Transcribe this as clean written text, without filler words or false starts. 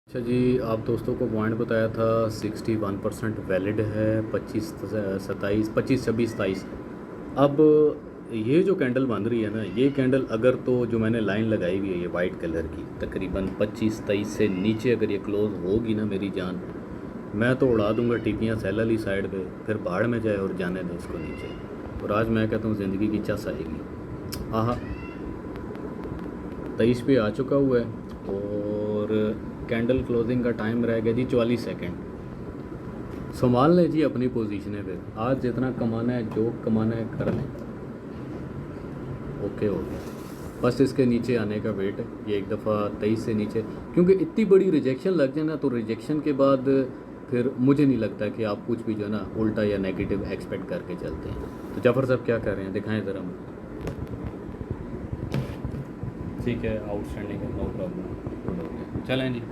अच्छा जी, आप दोस्तों को पॉइंट बताया था 61% वैलिड है, 25 27 25 26 27। अब ये जो कैंडल बन रही है ना, ये कैंडल अगर तो जो मैंने लाइन लगाई हुई है ये वाइट कलर की, तकरीबन 25 23 से नीचे अगर ये क्लोज़ होगी ना मेरी जान, मैं तो उड़ा दूंगा टिकियाँ सेल वाली साइड पे, फिर भाड़ में जाए और जाने दे इसको नीचे। और आज मैं कहता हूँ ज़िंदगी की चस आएगी। आहा, 23 पे आ चुका हुआ है और कैंडल क्लोजिंग का टाइम रह गया जी 44 सेकंड। संभाल लें जी अपनी पोजीशनें पे, आज जितना कमाना है जो कमाना है कर लें। ओके हो गया, बस इसके नीचे आने का वेट है। ये एक दफ़ा 23 से नीचे, क्योंकि इतनी बड़ी रिजेक्शन लग जाए ना, तो रिजेक्शन के बाद फिर मुझे नहीं लगता कि आप कुछ भी जो है ना उल्टा या नेगेटिव एक्सपेक्ट करके चलते हैं। तो जाफ़र साहब क्या कर रहे हैं, दिखाएं ज़रा मुझे। ठीक है, आउटस्टैंडिंग है, नो प्रॉब्लम, गुड हो गया, चलें जी।